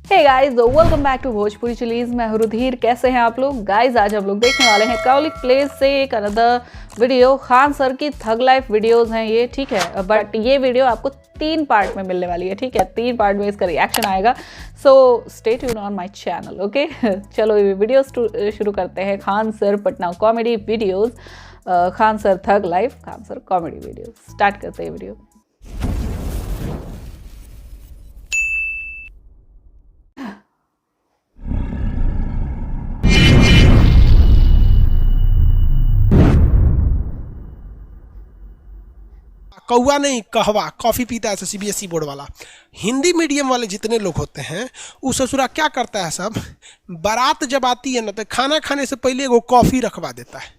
Hey guys, welcome back to Bhojpuri chillies. मैं हूं रुधिर। कैसे हैं आप लोग? गाइस, आज हम लोग देखने वाले हैं काउलिक प्लेस से एक अनदर वीडियो। खान सर की थग लाइफ वीडियोस हैं ये, ठीक है। बट ये वीडियो आपको 3 पार्ट में मिलने वाली है, ठीक है। 3 पार्ट में इसका रिएक्शन आएगा, so stay tune on my channel, okay. चलो ये वीडियो शुरू करते हैं। Khan sir Patna comedy videos, Khan sir थग life, Khan sir comedy videos. Start करते हैं वीडियो। कौआ नहीं कहवा कॉफ़ी पीता है सीबीएसई बोर्ड वाला। हिंदी मीडियम वाले जितने लोग होते हैं वो ससुरा क्या करता है, सब बारात जब आती है ना तो खाना खाने से पहले एगो कॉफ़ी रखवा देता है।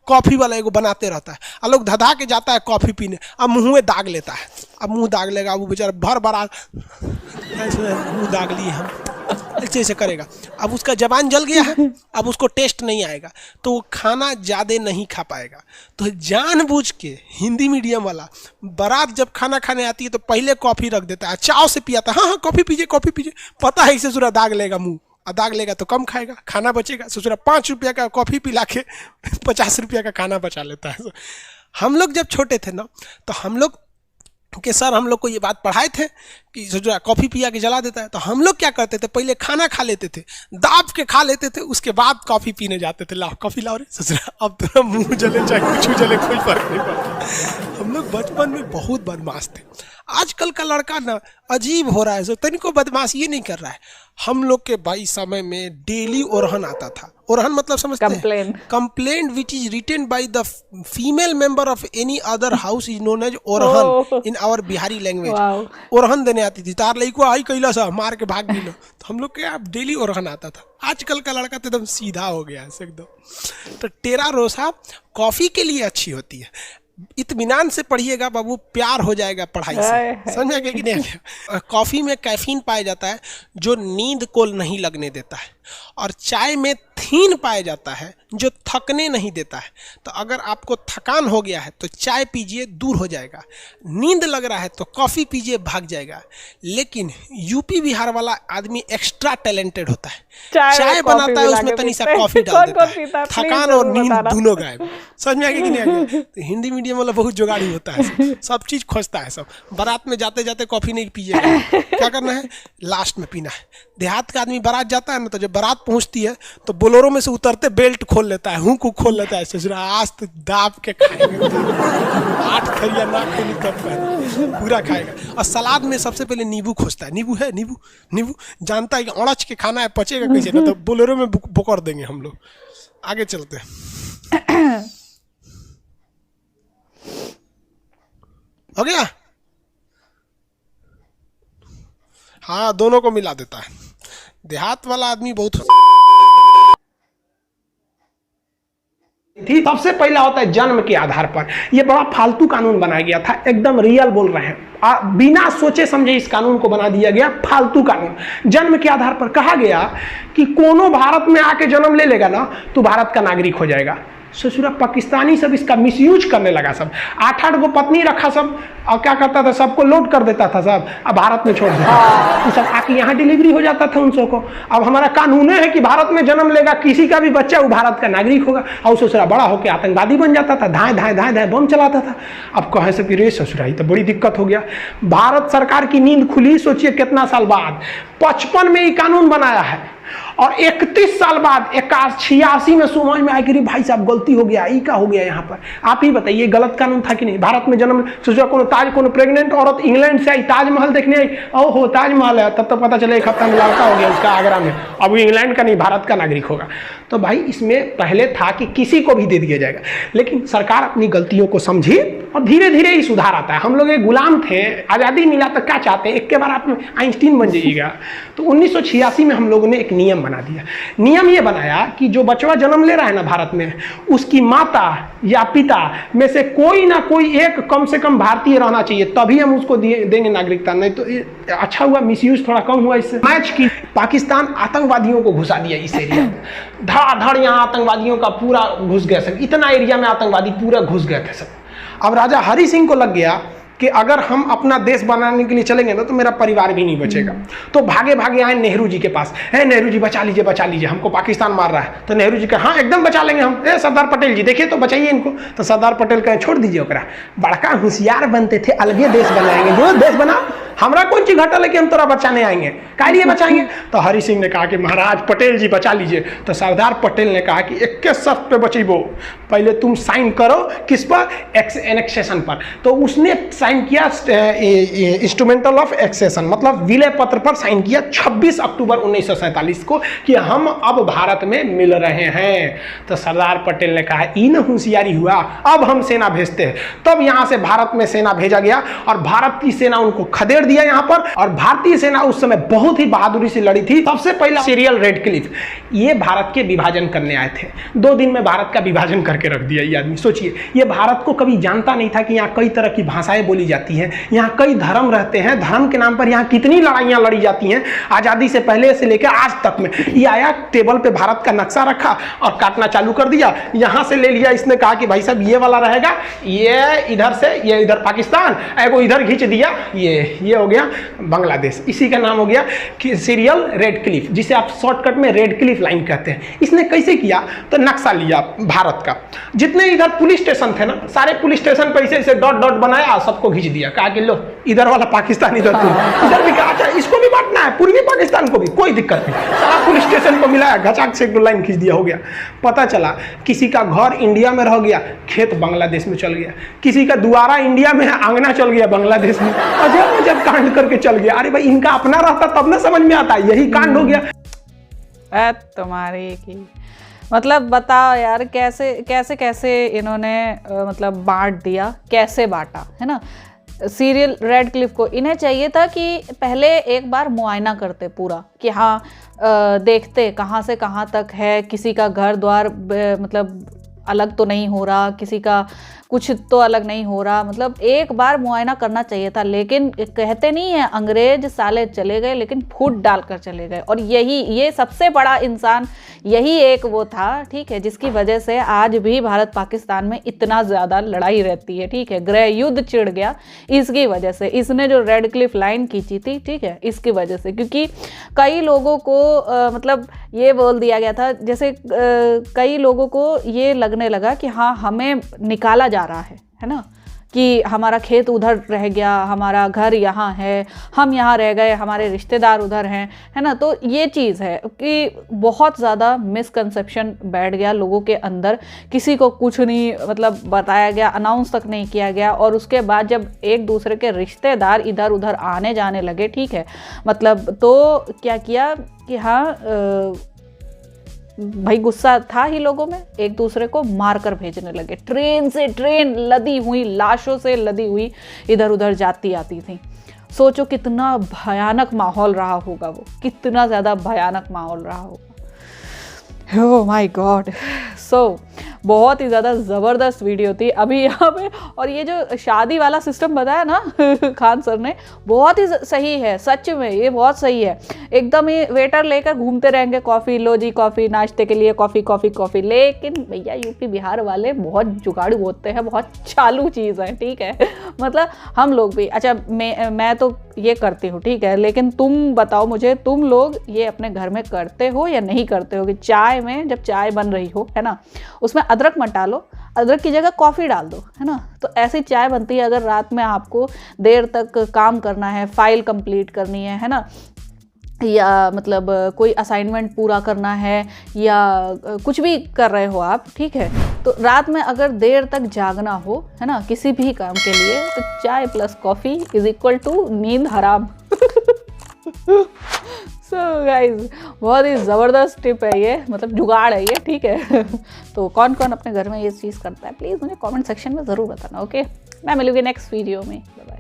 कॉफ़ी वाला एगो बनाते रहता है। और लोग धधा के जाता है कॉफ़ी पीने, अब मुँह में दाग लेता है। अब मुँह दाग लेगा वो बेचारा भर बारात मुँह दाग लिए हम ऐसे ऐसे करेगा। अब उसका जबान जल गया है, अब उसको टेस्ट नहीं आएगा तो वो खाना ज़्यादा नहीं खा पाएगा। तो जानबूझ के हिंदी मीडियम वाला बारात जब खाना खाने आती है तो पहले कॉफ़ी रख देता है, चाव से पियाता है। हाँ कॉफ़ी पीजिए कॉफ़ी पीजिए। पता है इसे ससुरा दाग लेगा मुँह, और दाग लेगा तो कम खाएगा, खाना बचेगा। ससुरा 5 रुपया का कॉफ़ी पिला के 50 रुपया का खाना बचा लेता है। हम लोग जब छोटे थे ना तो हम लोग कि सर हम लोग को ये बात पढ़ाए थे कि ससुरा कॉफ़ी पिया के जला देता है। तो हम लोग क्या करते थे, पहले खाना खा लेते थे, दाब के खा लेते थे, उसके बाद कॉफ़ी पीने जाते थे। लाओ कॉफ़ी लाओ रे ससुरा, अब तेरा मुंह जले चाहे कुछ जले कोई फर्क नहीं पड़ता। हम लोग बचपन में बहुत बदमाश थे। आजकल का लड़का ना अजीब हो रहा है, सो तनिको बदमाश ये नहीं कर रहा है। हम लोग के भाई समय में डेली ओरहन आता था। ओरहन मतलब समझते हैं? Complaint which is written by the female member of any other house is known as ओरहन इन आवर बिहारी लैंग्वेज। ओरहन देने आती थी। तार लइको आई कैला सा मार के भाग गई। तो हम लोग के अब डेली ओरहन आता था। आजकल का लड़का तो एकदम सीधा हो गया है एकदम। तो टेरा रोसा कॉफ़ी के लिए अच्छी होती है। इत्मीनान से पढ़िएगा बाबू, प्यार हो जाएगा पढ़ाई से। समझ गए कि नहीं? कॉफ़ी में कैफीन पाया जाता है जो नींद को नहीं लगने देता है, और चाय में थीन पाया जाता है जो थकने नहीं देता है। तो अगर आपको थकान हो गया है तो चाय पीजिए, दूर हो जाएगा। नींद लग रहा है तो कॉफ़ी पीजिए, भाग जाएगा। लेकिन यूपी बिहार वाला आदमी एक्स्ट्रा टैलेंटेड होता है। चाय बनाता है उसमें तनी सा कॉफ़ी डाल देता है, थकान और नींद दोनों गायब। समझ में आ गया कि नहीं आ गया? तो हिंदी मीडियम वाला बहुत जुगाड़ी होता है, सब चीज़ खोजता है। सब बारात में जाते जाते कॉफ़ी नहीं पीजिएगा, क्या करना है लास्ट में पीना है। देहात का आदमी बारात जाता है ना, तो जब बारात पहुंचती है तो बोलेरो में से उतरते बेल्ट खोल लेता है, हुक खोल लेता है। ससुरा आज तो दाब के खाएंगे 8 खरिया ना खोली तब पूरा खाएगा। और सलाद में सबसे पहले नींबू खोजता है। नींबू है, नींबू नींबू जानता है कि अड़च के खाना है, पचेगा कैसे ना। तो बोलेरो में बोकर देंगे हम लोग। आगे चलते हैं। हो गया? हाँ दोनों को मिला देता है। देहात वाला आदमी बहुत थी। सबसे पहला होता है जन्म के आधार पर। यह बड़ा फालतू कानून बनाया गया था, एकदम रियल बोल रहे हैं। बिना सोचे समझे इस कानून को बना दिया गया, फालतू कानून। जन्म के आधार पर कहा गया कि कोनो भारत में आके जन्म ले लेगा ना तो भारत का नागरिक हो जाएगा। ससुरा पाकिस्तानी सब इसका मिसयूज करने लगा। सब 8-8 गो पत्नी रखा सब, और क्या करता था, सबको लोड कर देता था सब, अब भारत में छोड़ देता। तो सब आके यहाँ डिलीवरी हो जाता था उन सबको। अब हमारा कानून है कि भारत में जन्म लेगा किसी का भी बच्चा वो भारत का नागरिक होगा। और ससुरा बड़ा होकर आतंकवादी बन जाता था, धाए धाए धाए धाए बम चलाता था। अब कहे से फिर ससुरा ही तो बड़ी दिक्कत हो गया। भारत सरकार की नींद खुली, सोचिए कितना साल बाद, 55 में ये कानून बनाया है। और 31 साल बाद 86 में समझ में आया कि भाई साहब गलती हो गया, ये क्या हो गया यहाँ पर। आप ही बताइए गलत कानून था कि नहीं? भारत में जन्म सोचा कोनो प्रेग्नेंट औरत इंग्लैंड से आई, ताजमहल देखने आई, ओहो ताजमहल है, तब तो पता चले 1 हफ्ता में लड़का हो गया उसका आगरा में, अब वो इंग्लैंड का नहीं भारत का नागरिक होगा। तो भाई इसमें पहले था कि किसी को भी दे दिया जाएगा, लेकिन सरकार अपनी गलतियों को समझी और धीरे धीरे ही सुधार आता है। हम लोग एक गुलाम थे, आज़ादी मिला तो क्या चाहते हैं, एक के बार आप आइंस्टीन बन जाइएगा। तो 1986 में हम लोगों ने एक नियम बना दिया। नियम ये बनाया कि जो बचवा जन्म ले रहा है ना भारत में, उसकी माता या पिता में से कोई ना कोई एक कम से कम भारतीय रहना चाहिए, तभी हम उसको देंगे नागरिकता। नहीं तो अच्छा हुआ, मिसयूज थोड़ा कम हुआ इससे। मैच की पाकिस्तान आतंकवादियों को घुसा दिया इस एरिया में, धड़ाधड़ यहाँ आतंकवादियों का पूरा घुस गया सब, इतना एरिया में आतंकवादी पूरा घुस गए थे सब। अब राजा हरि सिंह को लग गया कि अगर हम अपना देश बनाने के लिए चलेंगे ना तो मेरा परिवार भी नहीं बचेगा। तो भागे भागे आए नेहरू जी के पास, है नेहरू जी बचा लीजिए, हमको पाकिस्तान मार रहा है। तो नेहरू जी कहा हाँ एकदम बचा लेंगे हम। सरदार पटेल जी देखिए तो बचाइए इनको। तो सरदार पटेल कहे छोड़ दीजिए ओकरा, बड़का होशियार बनते थे, अलगे देश बनाएंगे, जो देश बना हमरा कौन चीज घटल है कि हम तोरा बचाने आएंगे, काहे लिए बचाएंगे। तो हरि सिंह ने कहा कि महाराज पटेल जी बचा लीजिए। तो सरदार पटेल ने कहा कि एक के शर्त पे बचेबो, पहले तुम साइन करो किस पर, एनेक्सेशन पर। तो उसने साइन किया इंस्ट्रूमेंटल ऑफ एक्सेशन, मतलब विलय पत्र पर साइन किया 26 अक्टूबर 1947 को कि हम अब भारत में मिल रहे हैं। तो सरदार पटेल ने कहा इन होशियारी हुआ, अब हम सेना भेजते हैं। तब यहां से भारत में सेना भेजा गया और भारत की सेना उनको खदेड़ दिया यहां पर। और भारतीय सेना उस समय बहुत ही बहादुरी से लड़ी थी। सबसे पहले सीरियल रेडक्लिफ ये भारत के विभाजन करने आए थे, 2 दिन में भारत का विभाजन करके रख दिया ये आदमी। सोचिए ये भारत को कभी जानता नहीं था कि यहाँ कई तरह की भाषाएं बोली जाती हैं, यहाँ कई धर्म रहते हैं, धर्म के नाम पर यहाँ कितनी लड़ाइयाँ लड़ी जाती हैं आज़ादी से पहले से लेकर आज तक में। ये आया टेबल पे भारत का नक्शा रखा और काटना चालू कर दिया, यहाँ से ले लिया, इसने कहा कि भाई साहब ये वाला रहेगा, ये इधर से, ये इधर पाकिस्तान, एगो इधर खींच दिया, ये हो गया बांग्लादेश। इसी का नाम हो गया कि सीरियल रेडक्लिफ, जिसे आप शॉर्टकट में रेडक्लिफ लाइन कहते हैं। इसने कैसे किया तो नक्शा लिया भारत का, जितने इधर पुलिस स्टेशन थे ना सारे पुलिस स्टेशन पे ऐसे डॉट डॉट बनाया, सबको खींच दिया, कहा कि लो इधर वाला पाकिस्तान इधर भी कहा अच्छा इसको भी बांटना है, पूर्वी पाकिस्तान को भी, कोई दिक्कत नहीं। सारा पुलिस स्टेशन को मिलाया, घचाक से एक लाइन खींच दिया, हो गया। पता चला किसी का घर इंडिया में रह गया, खेत बांग्लादेश में चल गया, किसी का दुआरा इंडिया में आंगना चल गया बांग्लादेश में। अजब अजब कांड करके चल गया। अरे भाई इनका अपना रहता तब ना समझ में आता, यही कांड हो गया। तुम्हारी की मतलब बताओ यार कैसे कैसे कैसे इन्होंने मतलब बांट दिया, कैसे बांटा, है ना। सीरियल रेडक्लिफ को इन्हें चाहिए था कि पहले एक बार मुआयना करते पूरा कि हाँ देखते कहाँ से कहाँ तक है, किसी का घर द्वार मतलब अलग तो नहीं हो रहा, किसी का कुछ तो अलग नहीं हो रहा, मतलब एक बार मुआयना करना चाहिए था। लेकिन कहते नहीं है अंग्रेज साले चले गए लेकिन फूट डालकर चले गए। और ये सबसे बड़ा इंसान यही एक वो था, ठीक है, जिसकी वजह से आज भी भारत पाकिस्तान में इतना ज़्यादा लड़ाई रहती है, ठीक है। गृह युद्ध छिड़ गया इसकी वजह से, इसने जो रेडक्लिफ लाइन खींची थी, ठीक है, इसकी वजह से। क्योंकि कई लोगों को मतलब ये बोल दिया गया था, जैसे कई लोगों को ये लगने लगा कि हाँ हमें निकाला जा रहा है ना, कि हमारा खेत उधर रह गया, हमारा घर यहाँ है, हम यहाँ रह गए, हमारे रिश्तेदार उधर हैं, है ना। तो ये चीज़ है कि बहुत ज़्यादा मिसकंसेप्शन बैठ गया लोगों के अंदर, किसी को कुछ नहीं मतलब बताया गया, अनाउंस तक नहीं किया गया। और उसके बाद जब एक दूसरे के रिश्तेदार इधर उधर आने जाने लगे, ठीक है, मतलब तो क्या किया कि हाँ भाई गुस्सा था ही लोगों में, एक दूसरे को मारकर भेजने लगे। ट्रेन से ट्रेन लदी हुई, लाशों से लदी हुई इधर उधर जाती आती थी। सोचो कितना भयानक माहौल रहा होगा वो, कितना ज़्यादा भयानक माहौल रहा होगा। Oh my God. सो बहुत ही ज़्यादा ज़बरदस्त वीडियो थी अभी यहाँ पे। और ये जो शादी वाला सिस्टम बताया ना खान सर ने, बहुत ही सही है, सच में ये बहुत सही है। एकदम ही वेटर लेकर घूमते रहेंगे, कॉफ़ी लो जी कॉफ़ी, नाश्ते के लिए कॉफ़ी कॉफ़ी कॉफ़ी। लेकिन भैया यूपी बिहार वाले बहुत जुगाड़ू होते हैं, बहुत चालू चीज़ है, ठीक है। मतलब हम लोग भी, अच्छा मैं तो ये करती हूँ, ठीक है, लेकिन तुम बताओ मुझे, तुम लोग ये अपने घर में करते हो या नहीं करते हो कि चाय में जब चाय बन रही हो, है ना, उसमें अदरक मत डालो, अदरक की जगह कॉफ़ी डाल दो, है ना। तो ऐसी चाय बनती है अगर रात में आपको देर तक काम करना है, फाइल कंप्लीट करनी है ना, या मतलब कोई असाइनमेंट पूरा करना है, या कुछ भी कर रहे हो आप, ठीक है। तो रात में अगर देर तक जागना हो, है ना, किसी भी काम के लिए, तो चाय plus coffee is equal to नींद हराम। सो गाइज बहुत ही ज़बरदस्त टिप है ये, मतलब जुगाड़ है ये, ठीक है। तो कौन कौन अपने घर में ये चीज़ करता है प्लीज़ मुझे कमेंट सेक्शन में ज़रूर बताना, ओके। मैं मिलूंगी नेक्स्ट वीडियो में, बाय बाय।